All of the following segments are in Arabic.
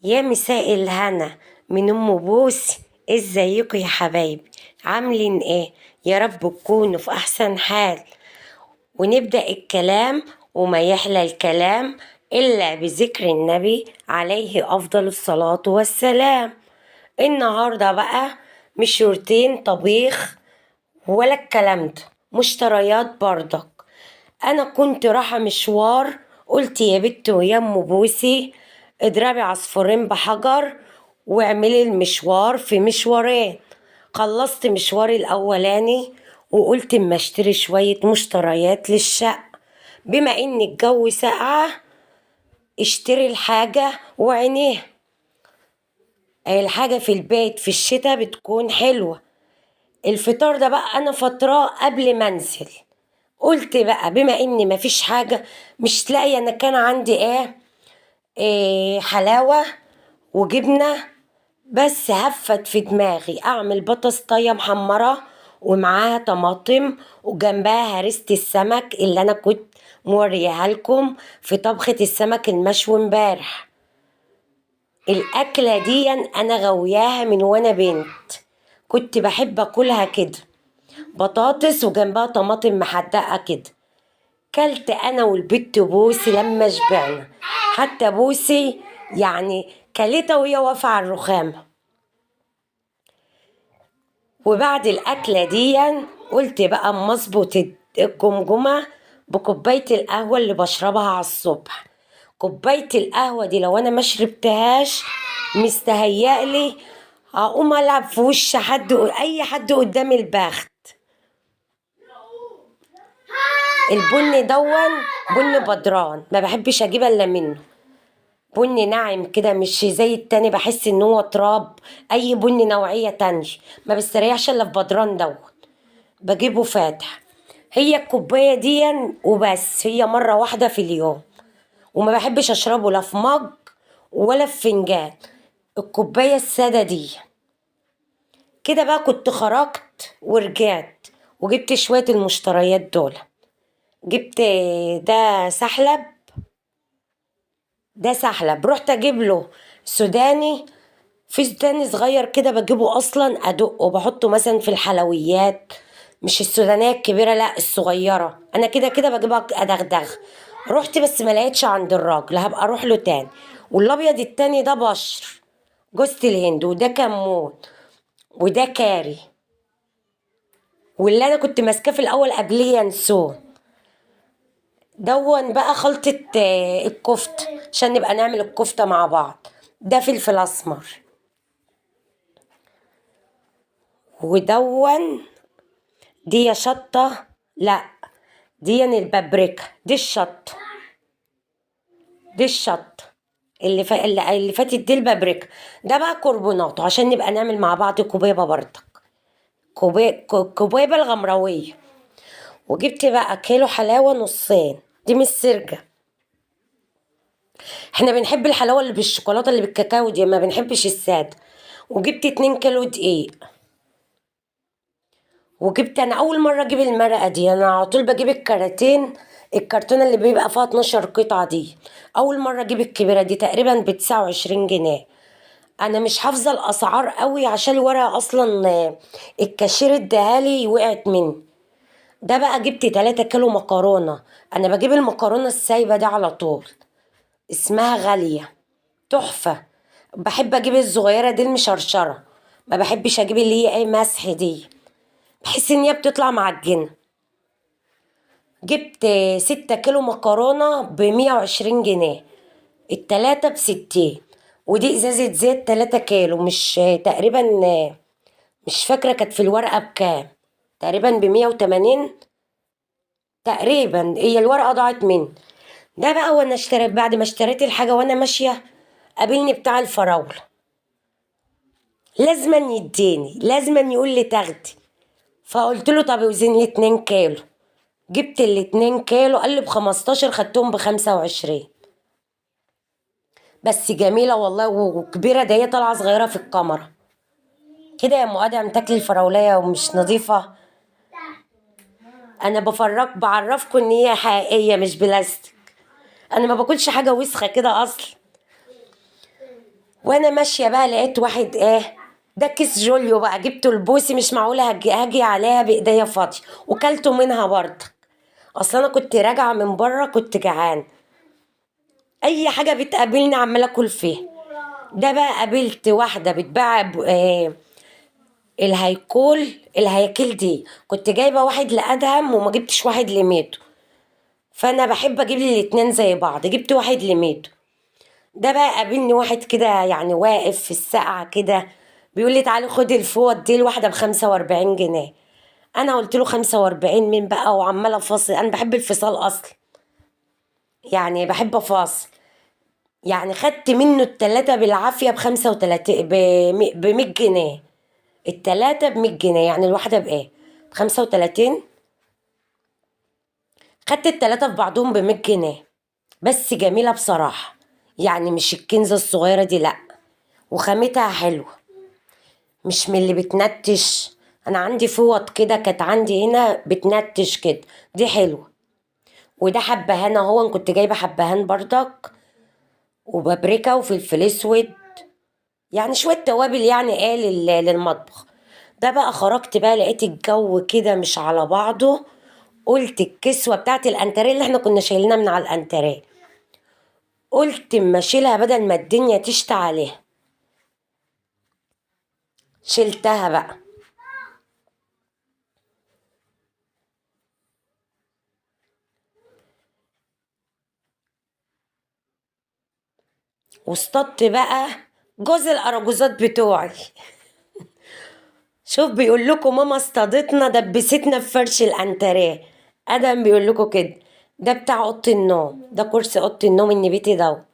يا مساء الهنا من ام بوسي. ازيكم يا حبايبي؟ عاملين ايه؟ يا رب تكونوا في احسن حال. ونبدأ الكلام، وما يحلى الكلام الا بذكر النبي عليه افضل الصلاة والسلام. النهاردة بقى مش روتين طبيخ ولا الكلام ده، مشتريات برضك. انا كنت رايحه مشوار، قلت يا بت ويا ام بوسي اضربي عصفورين بحجر واعملي المشوار في مشوارين. خلصت مشواري الاولاني وقلت اما اشتري شويه مشتريات للشقه، بما ان الجو ساقعه اشتري الحاجه وعينيها. الحاجه في البيت في الشتاء بتكون حلوه. الفطار ده بقى انا فتراه قبل ما انزل، قلت بقى بما اني مفيش حاجة مش لاقية، انا كان عندي إيه حلاوة وجبنة، بس هفت في دماغي اعمل بطاطساية محمرة ومعاها طماطم وجنبها هرسة السمك اللي انا كنت موريها لكم في طبخة السمك المشوي امبارح. الاكلة دي انا غوياها من وانا بنت، كنت بحب اكلها كده، بطاطس وجنبها طماطم محدقة كده. كلت انا والبت بوسي لما شبعنا، حتى بوسي يعني كلتها وهي واقفه على الرخامه. وبعد الاكله دي قلت بقى اما اظبط الجمجمه بكوبايه القهوه اللي بشربها على الصبح. كوبايه القهوه دي لو انا ما شربتهاش مستهيألي هقوم العب في وش اي حد قدام البخت. البن دون بن بدران، ما بحبش اجيب الا منه. بني ناعم كده مش زي التاني، بحس ان هو تراب. اي بني نوعية تانية ما بستريحش الا في بدران دوت، بجيبه فاتح. هي الكوباية دي وبس، هي مرة واحدة في اليوم، وما بحبش اشربه لا في مج ولا في فنجان. الكوباية السادة دي كده بقى. كنت خرجت ورجعت وجبت شوية المشتريات دول. جبت ده سحلب، ده سحلب. رحت اجيب له سوداني، في سوداني صغير كده بجيبه اصلا ادقه بحطه مثلا في الحلويات، مش السودانيه الكبيره لا الصغيره، انا كده كده بجيبها ادغدغ. رحت بس ما لقيتش عند الراجل، هبقى اروح له تاني. والابيض التاني ده بشر جوز الهند، وده كمون، وده كاري، واللي انا كنت ماسكاه في الاول قبليه ينسوه. دون بقى خلطة الكفتة عشان نبقى نعمل الكفتة مع بعض. ده فلفل اسمر، ودون دي شطة، لا دي البابريكا، دي الشطة، دي الشطة اللي فاتت دي البابريكا. ده بقى كربونات عشان نبقى نعمل مع بعض كوبيبة برضك، كوبيبة الغمراوية. وجبت بقى كيلو حلاوة نصين، دي مش سرجة، احنا بنحب الحلاوة اللي بالشوكولاتة اللي بالكاكاو دي، ما بنحبش السادة. وجبت 2 كيلو دقيق. وجبت انا اول مرة اجيب المرقة دي، انا على طول بجيب الكراتين، الكرتونة اللي بيبقى فيها 12 قطعة دي. اول مرة اجيب الكبيرة دي تقريبا ب29 جنيه. انا مش حافظة الاسعار قوي عشان الورقة اصلا الكاشير اداهالي وقعت مني. ده بقى جبت 3 كيلو مكرونة، انا بجيب المكرونة السايبة دي على طول، اسمها غالية تحفة. بحب اجيب الصغيرة دي المشرشرة، ما بحبش اجيب اللي هي ايه مسح دي، بحس ان هي بتطلع معجنة. جبت 6 كيلو مكرونة ب120 جنيه، التلاتة ب60. ودي ازازة زيت 3 كيلو، مش تقريبا، مش فاكرة كانت في الورقة بكام، تقريبا ب180 تقريبا. هي الورقة ضاعت مني. ده بقى وانا اشتريت، بعد ما اشتريت الحاجة وانا ماشية قابلني بتاع الفراولة، لازما يديني، لازما يقول لي تاخدي. فقلت له طب وزن لي 2 كيلو. جبت ال2 كيلو، قال لي ب15، خدتهم ب25. بس جميلة والله وكبيرة، ده هي طالعة صغيرة في الكاميرا كده. يا ام ادم تاكلي الفراولية ومش نظيفة؟ انا بعرفكم ان هي حقيقية مش بلاستيك، انا ما باكلش حاجة وسخة كده اصلا. وانا ماشيه بقى لقيت واحد ايه، ده كيس جوليو بقى، جبته لبوسي، مش معقوله هاجي عليها بايديا فاضيه، وكلته منها برضه. اصل انا كنت راجعه من بره كنت جعان، اي حاجه بتقابلني عماله اكل فيها. ده بقى قابلت واحده بتباع الهيكل دي، كنت جايبه واحد لادهم وما جبتش واحد لميدو، فانا بحب اجيب لي الاتنين زي بعض، جبت واحد لميدو. ده بقى قابلني واحد كده يعني واقف في السقعة كده، بيقول لي تعالي خدي الفوط دي الواحدة ب45 جنيه. أنا قلت له 45 مين بقى، وعمالة أفاصل، أنا بحب الفصال أصلا، يعني بحب أفاصل. يعني خدت منه التلاتة بالعافية ب35، ب100 جنيه. التلاتة ب100 جنيه، يعني الواحدة بإيه؟ ب35. خدت التلاتة في بعضهم ب100 جنيه. بس جميلة بصراحة، يعني مش الكنزة الصغيرة دي لأ، وخامتها حلوة، مش من اللي بتنتش. انا عندي فوط كده كانت عندي هنا بتنتش كده، دي حلوه. وده حبهان اهو، أنا كنت جايبه حبهان بردك، وبابريكا وفلفل اسود، يعني شويه توابل يعني ايه للمطبخ. ده بقى خرجت بقى لقيت الجو كده مش على بعضه، قلت الكسوه بتاعت الانتريه اللي احنا كنا شايلينها من على الانتريه، قلت اما اشيلها بدل ما الدنيا تشتي عليها. شلتها بقى، واصطدت بقى جوز الأرجوزات بتوعي. شوف بيقول لكم ماما اصطادتنا دبستنا في فرش الانتريه، ادم بيقول لكم كده. ده بتاع اوضه النوم، ده كرسي اوضه النوم النبيتي ده.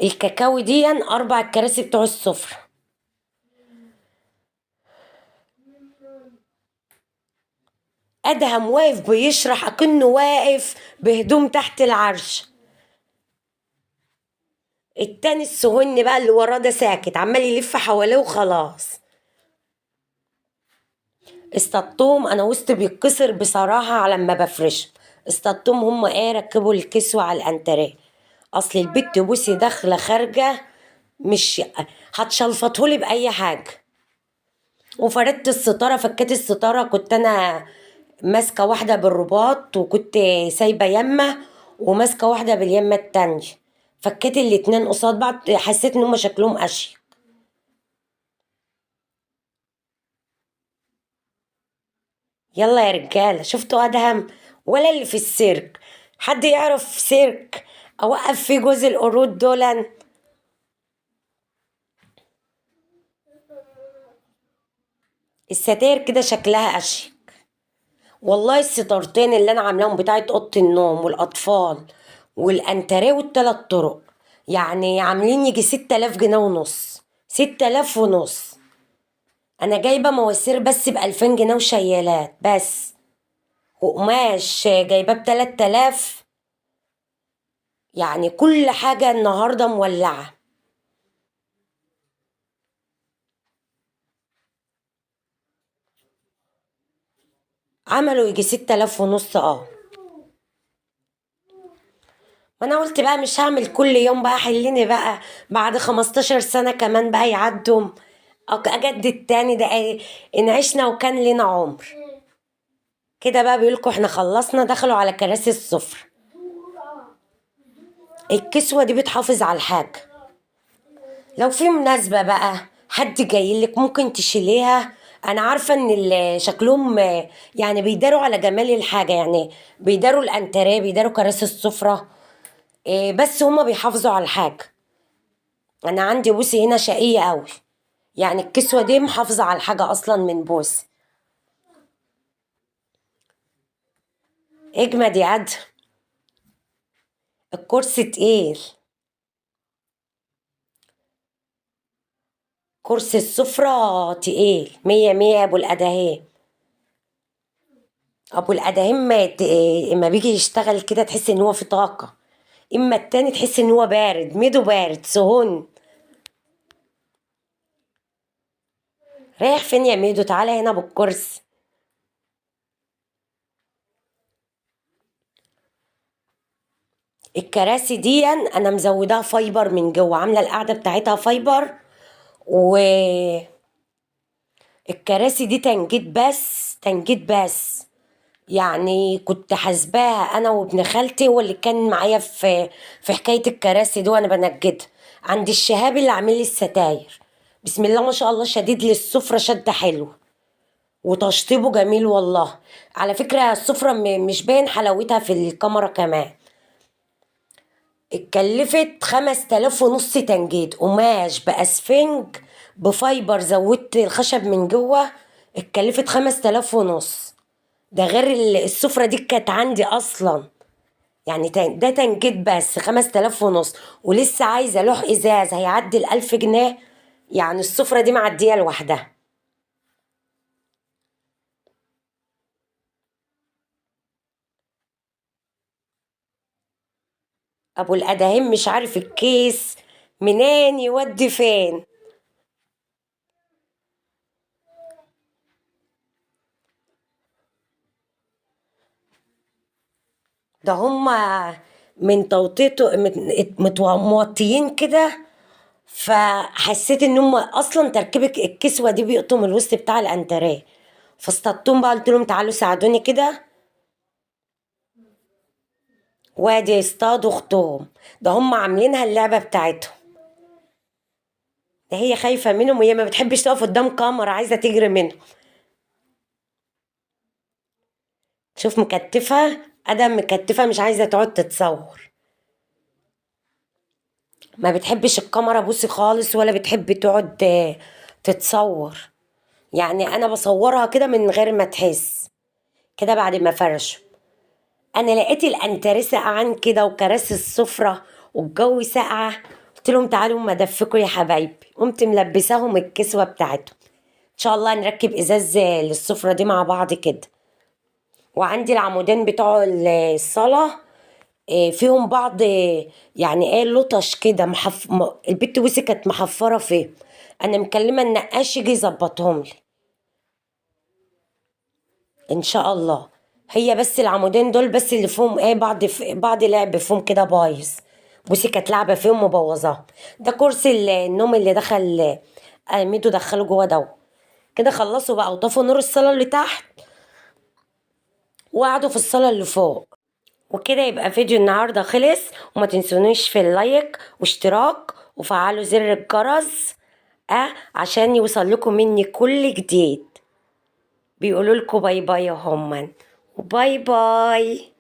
الكاكاو دي 4 كراسي بتوع السفرة. ادهم واقف بيشرح اكنه واقف بهدوم تحت العرش. التاني السهن بقى اللي وراه ده ساكت عمال يلف حواليه وخلاص. اصطدتهم انا وسط بيتكسر بصراحة على ما بفرش. اصطدتهم هم ايه، ركبوا الكسوة على الانتريه. اصل البت بوسي داخلة خارجة، مش هتشلفطهولي بأي حاجة. وفردت الستارة، فكيت الستارة، كنت أنا ماسكة واحدة بالرباط، وكنت سايبة يمة وماسكة واحدة باليمة التانية، فكيت الاتنين قصاد بعض، حسيت ان هما شكلهم اشيك. يلا يا رجالة، شفتوا ادهم ولا اللي في السيرك؟ حد يعرف سيرك اوقف فيه جوز القرود دولا؟ الستاير كده شكلها اشيك. والله الستارتين اللي انا عاملاهم بتاعت اوضه النوم والاطفال والانتريه والتلات طرق، يعني عاملين يجي 6000 جنيه ونص، 6000 ونص. انا جايبه مواسير بس ب2000 جنيه وشيالات بس، وقماش جايباه ب3000. يعني كل حاجه النهارده مولعه. عملوا يجي 6000 ونص اه. ما انا قلت بقى مش هعمل كل يوم بقى، حليني بقى بعد 15 سنة كمان بقى يعدوا، اجدد تاني ده إيه، ان عشنا وكان لنا عمر. كده بقى بيقولكوا احنا خلصنا، دخلوا على كراسي السفرة. الكسوة دي بتحافظ على الحاجة، لو في مناسبة بقى حد جايلك ممكن تشيليها. انا عارفة ان شكلهم يعني بيداروا على جمال الحاجة، يعني بيداروا الانتريه، بيداروا كراسي السفرة، بس هما بيحافظوا على الحاجة. انا عندي بوسي هنا شقية قوي، يعني الكسوة دي محافظة على الحاجة اصلا من بوسي. اجمد يا عد. الكرسي تقيل، كرسي السفرة تقيل، مية مية ابو الادهان. ابو الادهان اما بيجي يشتغل كده تحس ان هو في طاقة، اما التاني تحس ان هو بارد، ميدو بارد سهون. رايح فين يا ميدو؟ تعالى هنا بالكرسي. الكراسي دي انا مزوداها فايبر من جوه، عامله القعده بتاعتها فايبر. والكراسي دي تنجيد بس. يعني كنت حاسباها انا وابن خالتي، هو اللي كان معايا في حكايه الكراسي دي وانا بنجدها عند الشهاب اللي عامل لي الستاير. بسم الله ما شاء الله، شديد للسفره شده حلوه، وتشطيبه جميل والله. على فكره السفره مش باين حلاوتها في الكاميرا كمان. اتكلفت 5000 ونص، تنجيد قماش باسفنج بفايبر، زودت الخشب من جوه. اتكلفت 5000 ونص. ده غير السفرة دي كانت عندي أصلا. يعني ده تنجيد بس 5000 ونص، ولسه عايزة لوح إزاز هيعدي ال1000 جنيه. يعني السفرة دي معدية لوحدها. أبو الأداهم مش عارف الكيس منين يودي فين. ده هما من توطيته موطيين كده. فحسيت ان هم اصلا تركيب الكسوه دي بيقطم الوسط بتاع الانتريه. فاصطدتهم بقى، قلت لهم تعالوا ساعدوني كده. وادي يصطادوا اختهم. ده هم عاملينها اللعبه بتاعتهم. ده هي خايفه منهم، وهي ما بتحبش تقف قدام كاميرا، عايزه تجري منهم. شوف مكتفه، ادم مكتفه مش عايزه تقعد تتصور. ما بتحبش الكاميرا بوسي خالص، ولا بتحب تقعد تتصور. يعني انا بصورها كده من غير ما تحس. كده بعد ما فرشوا. انا لقيت الانتريه سقعان كده وكراسي السفره والجو ساقعه. قلت لهم تعالوا ما ادفكوا يا حبايبي، قمت ملبساهم الكسوه بتاعتهم. ان شاء الله نركب ازاز للسفره دي مع بعض كده. وعندي العمودين بتوع الصاله، فيهم بعض، يعني ايه لطش كده البت بوسي كانت محفره فيه. انا مكلمه النقاش يجي يظبطهم لي ان شاء الله. هي بس العمودين دول بس اللي فيهم ايه، بعض لعب فيهم كده بايظ. بوسي كانت لعبه فيهم مبوظاهم. ده كرسي النوم اللي دخل، ميدو دخله جوه ده. كده خلصوا بقى وطفوا نور الصاله اللي تحت، وقعدوا في الصاله اللي فوق. وكده يبقى فيديو النهارده خلص. وما تنسونيش في اللايك واشتراك وفعلوا زر الجرس، عشان يوصل لكم مني كل جديد. بيقولوا لكم باي باي يا همن، وباي باي.